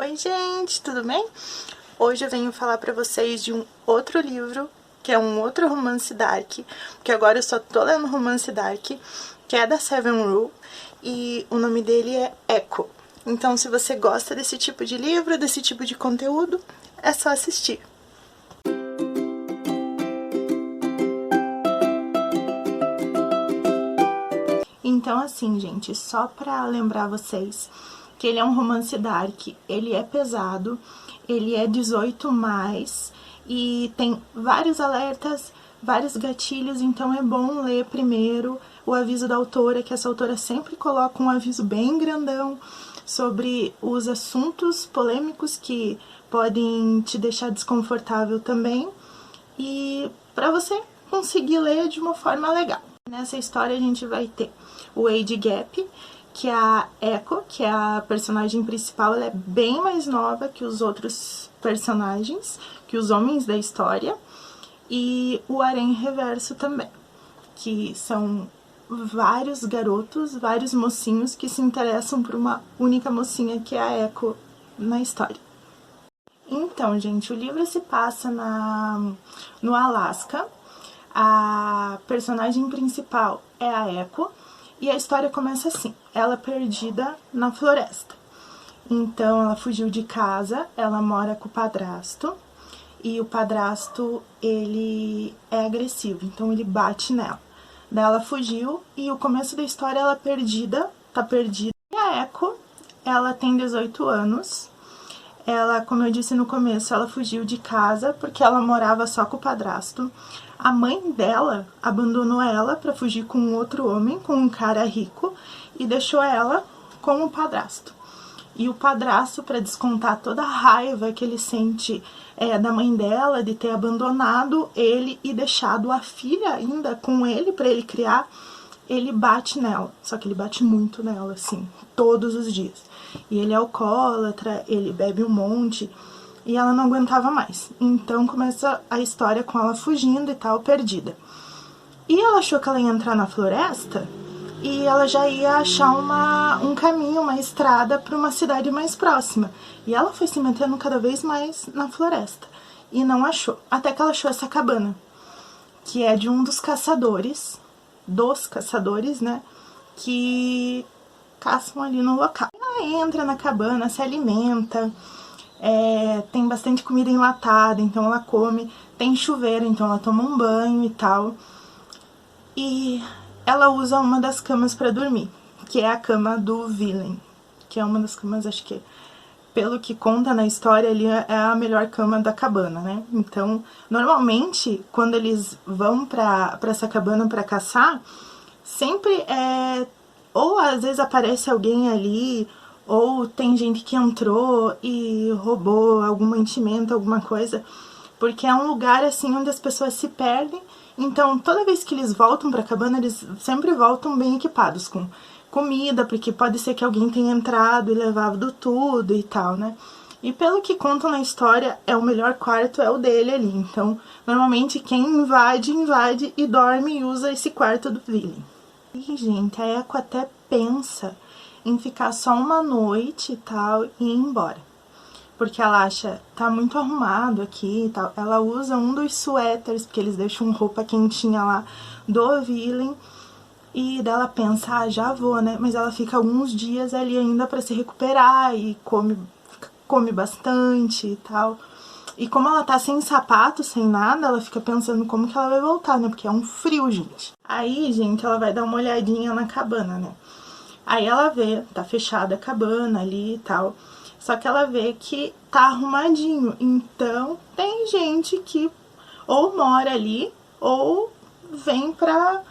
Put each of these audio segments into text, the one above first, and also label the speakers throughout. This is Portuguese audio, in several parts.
Speaker 1: Oi gente, tudo bem? Hoje eu venho falar pra vocês de um outro livro, que é um outro romance dark, porque agora eu só tô lendo romance dark, que é da Seven Rule, e o nome dele é Echo. Então se você gosta desse tipo de livro, desse tipo de conteúdo, é só assistir. Então assim, gente, só pra lembrar vocês que ele é um romance dark, ele é pesado, ele é 18+, e tem vários alertas, vários gatilhos, então é bom ler primeiro o aviso da autora, que essa autora sempre coloca um aviso bem grandão sobre os assuntos polêmicos que podem te deixar desconfortável também, e para você conseguir ler de uma forma legal. Nessa história a gente vai ter o Age Gap, que é a Echo, que é a personagem principal. Ela é bem mais nova que os outros personagens, que os homens da história, e o Harém Reverso também, que são vários garotos, vários mocinhos que se interessam por uma única mocinha, que é a Echo, na história. Então, gente, o livro se passa no Alasca. A personagem principal é a Echo, e a história começa assim: ela perdida na floresta. Então ela fugiu de casa, ela mora com o padrasto, e o padrasto, ele é agressivo, então ele bate nela. Daí ela fugiu, e o começo da história ela tá perdida. E a Echo, ela tem 18 anos, ela, como eu disse no começo, ela fugiu de casa porque ela morava só com o padrasto. A mãe dela abandonou ela para fugir com um outro homem, com um cara rico, e deixou ela com o padrasto. E o padrasto, para descontar toda a raiva que ele sente da mãe dela, de ter abandonado ele e deixado a filha ainda com ele para ele criar, ele bate nela. Só que ele bate muito nela, assim, todos os dias. E ele é alcoólatra, ele bebe um monte, e ela não aguentava mais. Então começa a história com ela fugindo e tal, perdida. E ela achou que ela ia entrar na floresta e ela já ia achar um caminho, uma estrada para uma cidade mais próxima. E ela foi se metendo cada vez mais na floresta e não achou. Até que ela achou essa cabana, que é de um dos caçadores, né, que caçam ali no local. Ela entra na cabana, se alimenta, tem bastante comida enlatada, então ela come, tem chuveiro, então ela toma um banho e tal. E ela usa uma das camas para dormir, que é a cama do Villain, que é uma das camas, acho que, pelo que conta na história, ali é a melhor cama da cabana, né? Então, normalmente, quando eles vão pra essa cabana para caçar, sempre ou às vezes aparece alguém ali, ou tem gente que entrou e roubou algum mantimento, alguma coisa, porque é um lugar assim onde as pessoas se perdem. Então toda vez que eles voltam pra cabana, eles sempre voltam bem equipados, com comida, porque pode ser que alguém tenha entrado e levado tudo e tal, né? E pelo que contam na história, o melhor quarto é o dele ali. Então, normalmente quem invade e dorme e usa esse quarto do Villain. E, gente, a Echo até pensa em ficar só uma noite e tal e ir embora. Porque ela acha, tá muito arrumado aqui e tal. Ela usa um dos suéteres, porque eles deixam roupa quentinha lá do Villain. E dela pensa, já vou, né? Mas ela fica alguns dias ali ainda pra se recuperar e come bastante e tal. E como ela tá sem sapato, sem nada, ela fica pensando como que ela vai voltar, né? Porque é um frio, gente. Aí, gente, ela vai dar uma olhadinha na cabana, né? Aí ela vê, tá fechada a cabana ali e tal. Só que ela vê que tá arrumadinho. Então, tem gente que ou mora ali ou vem pra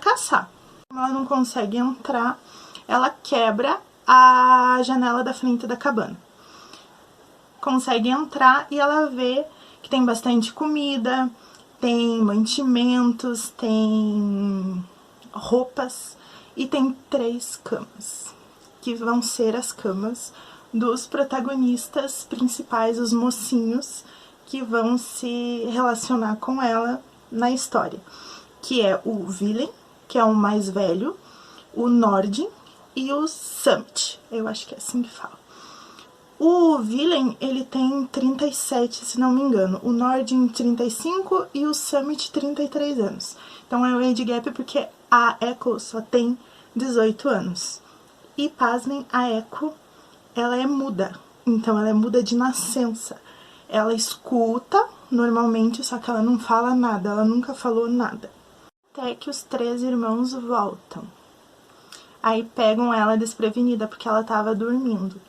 Speaker 1: caçar. Como ela não consegue entrar, ela quebra a janela da frente da cabana. Consegue entrar e ela vê que tem bastante comida, tem mantimentos, tem roupas e tem 3 camas, que vão ser as camas dos protagonistas principais, os mocinhos que vão se relacionar com ela na história, que é o Villain, que é o mais velho, o Nordin e o Summit, eu acho que é assim que fala. O Villain, ele tem 37, se não me engano. O Nordin, 35 e o Summit, 33 anos. Então é o age gap porque a Echo só tem 18 anos. E, pasmem, a Echo, ela é muda. Então ela é muda de nascença. Ela escuta normalmente, só que ela não fala nada. Ela nunca falou nada. Até que os 3 irmãos voltam. Aí pegam ela desprevenida porque ela tava dormindo.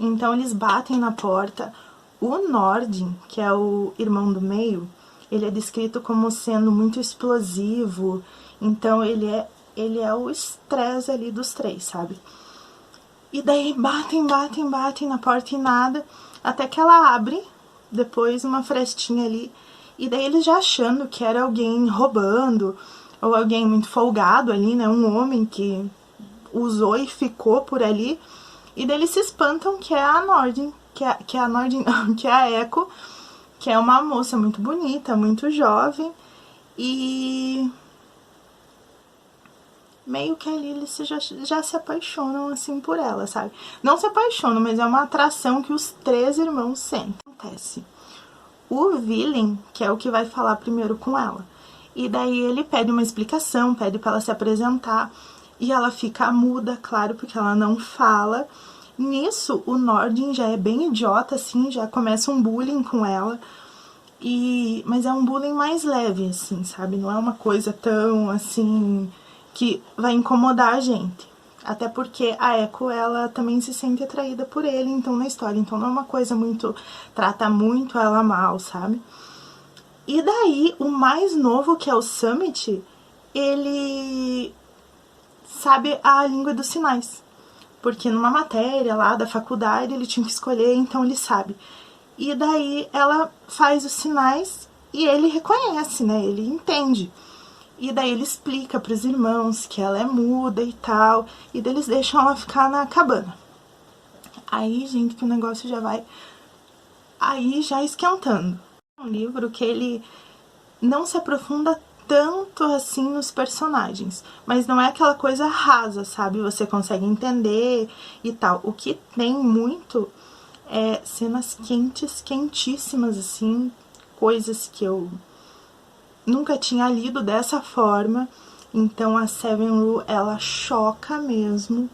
Speaker 1: Então eles batem na porta. O Nordin, que é o irmão do meio, ele é descrito como sendo muito explosivo. Então ele é o estresse ali dos 3, sabe? E daí batem na porta e nada, até que ela abre, depois uma frestinha ali. E daí eles já achando que era alguém roubando, ou alguém muito folgado ali, né? Um homem que usou e ficou por ali. E daí eles se espantam que é a Nordin, que é a Nordin, que é a Echo, que é uma moça muito bonita, muito jovem. E meio que ali eles já se apaixonam assim por ela, sabe? Não se apaixonam, mas é uma atração que os 3 irmãos sentem. Acontece. O Villain, que é o que vai falar primeiro com ela. E daí ele pede uma explicação, pede pra ela se apresentar. E ela fica muda, claro, porque ela não fala. Nisso, o Nordin já é bem idiota, assim, já começa um bullying com ela. Mas é um bullying mais leve, assim, sabe? Não é uma coisa tão, assim, que vai incomodar a gente. Até porque a Echo, ela também se sente atraída por ele, então, na história. Então, não é uma coisa muito... Trata muito ela mal, sabe? E daí, o mais novo, que é o Summit, ele sabe a língua dos sinais. Porque numa matéria lá da faculdade, ele tinha que escolher, então ele sabe. E daí, ela faz os sinais e ele reconhece, né? Ele entende. E daí ele explica pros irmãos que ela é muda e tal. E daí eles deixam ela ficar na cabana. Aí, gente, que o negócio já vai... Aí, já esquentando. É um livro que ele não se aprofunda tanto assim nos personagens. Mas não é aquela coisa rasa, sabe? Você consegue entender e tal. O que tem muito é cenas quentes, quentíssimas, assim. Coisas que eu nunca tinha lido dessa forma. Então a Seven Rule, ela choca mesmo.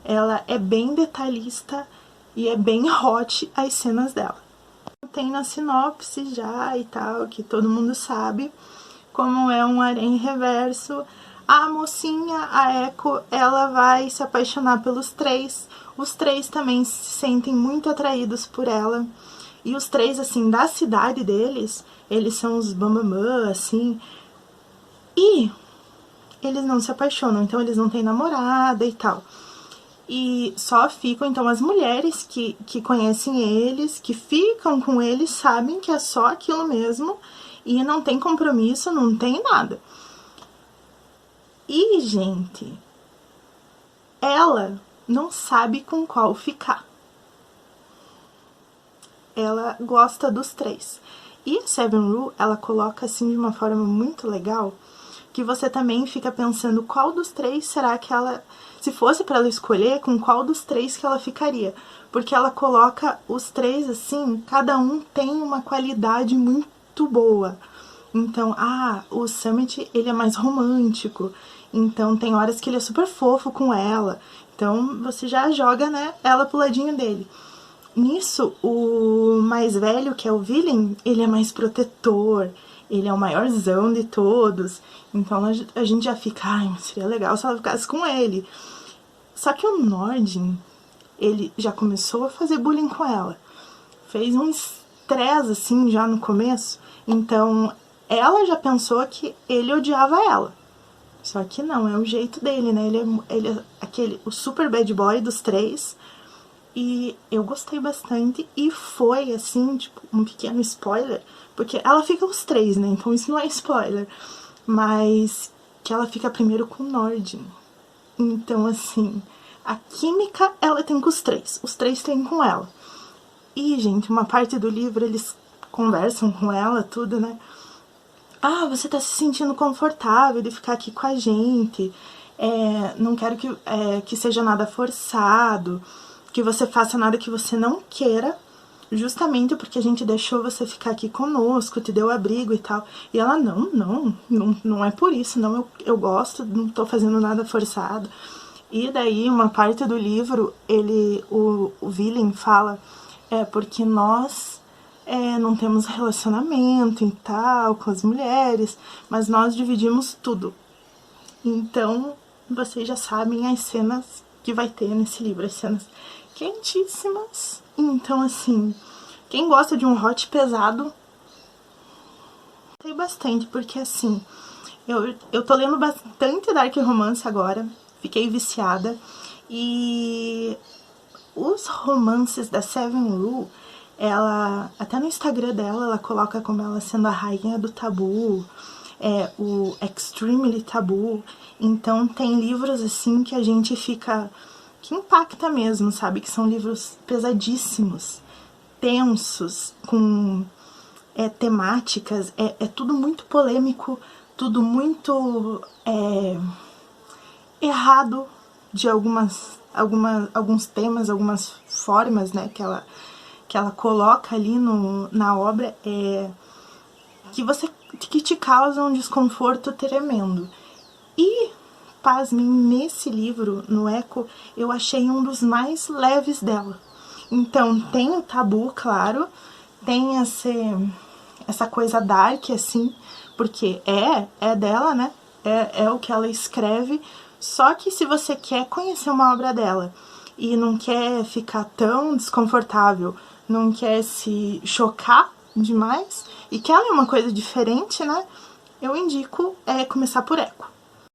Speaker 1: Ela é bem detalhista e é bem hot as cenas dela. Tem na sinopse já e tal, que todo mundo sabe como é um harém reverso. A mocinha, a Echo, ela vai se apaixonar pelos 3. Os 3 também se sentem muito atraídos por ela. E os 3, assim, da cidade deles, eles são os bambambam, assim. E eles não se apaixonam, então eles não têm namorada e tal. E só ficam, então, as mulheres que conhecem eles, que ficam com eles, sabem que é só aquilo mesmo. E não tem compromisso, não tem nada. E, gente, ela não sabe com qual ficar. Ela gosta dos 3. E a Seven Rule, ela coloca assim de uma forma muito legal, que você também fica pensando qual dos 3 será que ela... Se fosse para ela escolher, com qual dos 3 que ela ficaria. Porque ela coloca os 3 assim, cada um tem uma qualidade muito boa. Então, o Summit, ele é mais romântico. Então, tem horas que ele é super fofo com ela. Então, você já joga, né, ela pro ladinho dele. Nisso, o mais velho, que é o Villain, ele é mais protetor. Ele é o maiorzão de todos. Então, a gente já fica, ai, seria legal se ela ficasse com ele. Só que o Nordin, ele já começou a fazer bullying com ela. Fez um estresse, assim, já no começo. Então, ela já pensou que ele odiava ela. Só que não, é o jeito dele, né? Ele é o super bad boy dos 3. E eu gostei bastante. E foi, assim, tipo, um pequeno spoiler. Porque ela fica os 3, né? Então isso não é spoiler. Mas que ela fica primeiro com o Nordin. Então, assim, a química ela tem com os 3. Os 3 têm com ela. E, gente, uma parte do livro eles conversam com ela, tudo, né? Você tá se sentindo confortável de ficar aqui com a gente. Não quero que seja nada forçado. que você faça nada que você não queira, justamente porque a gente deixou você ficar aqui conosco, te deu abrigo e tal. E ela, não é por isso, não, eu gosto, não tô fazendo nada forçado. E daí, uma parte do livro, o Willem fala, porque nós não temos relacionamento e tal com as mulheres, mas nós dividimos tudo. Então, vocês já sabem as cenas que vai ter nesse livro, as cenas quentíssimas. Então, assim, quem gosta de um hot pesado, tem bastante, porque assim, eu tô lendo bastante dark romance agora, fiquei viciada, e os romances da Seven Rule, ela, até no Instagram dela, ela coloca como ela sendo a rainha do tabu, o extremely tabu. Então tem livros assim que a gente fica, que impacta mesmo, sabe? Que são livros pesadíssimos, tensos, com temáticas, é tudo muito polêmico, tudo muito errado de alguns temas, algumas formas, né, que ela coloca ali na obra, que te causam um desconforto tremendo. E, pasmem, nesse livro, no Eco, eu achei um dos mais leves dela. Então, tem o tabu, claro, tem essa coisa dark, assim, porque é dela, né? É o que ela escreve. Só que se você quer conhecer uma obra dela e não quer ficar tão desconfortável, não quer se chocar demais, e quer ler uma coisa diferente, né? Eu indico começar por Eco.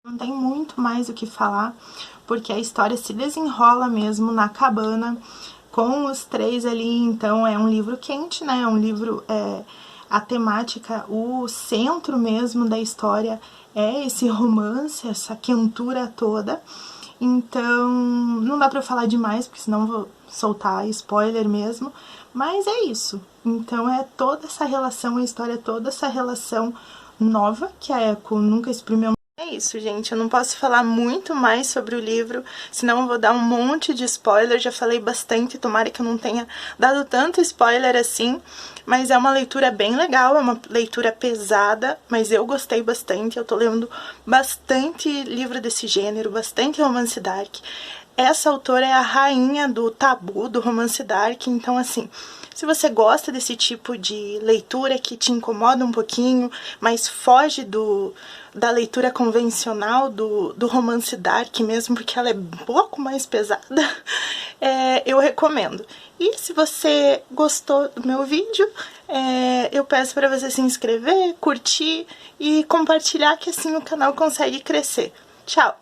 Speaker 1: Não tem muito mais o que falar, porque a história se desenrola mesmo na cabana, com os três ali. Então é um livro quente, né? É um livro, a temática, o centro mesmo da história é esse romance, essa quentura toda. Então não dá pra falar demais, porque senão vou soltar spoiler mesmo, mas é isso. Então é toda essa relação, a história é toda essa relação nova que a Eco nunca experimentou. É isso, gente, eu não posso falar muito mais sobre o livro, senão eu vou dar um monte de spoiler. Já falei bastante, tomara que eu não tenha dado tanto spoiler assim, mas é uma leitura bem legal, é uma leitura pesada, mas eu gostei bastante. Eu tô lendo bastante livro desse gênero, bastante romance dark. Essa autora é a rainha do tabu, do romance dark, então assim, se você gosta desse tipo de leitura que te incomoda um pouquinho, mas foge da leitura convencional do romance dark mesmo, porque ela é um pouco mais pesada, eu recomendo. E se você gostou do meu vídeo, eu peço para você se inscrever, curtir e compartilhar, que assim o canal consegue crescer. Tchau!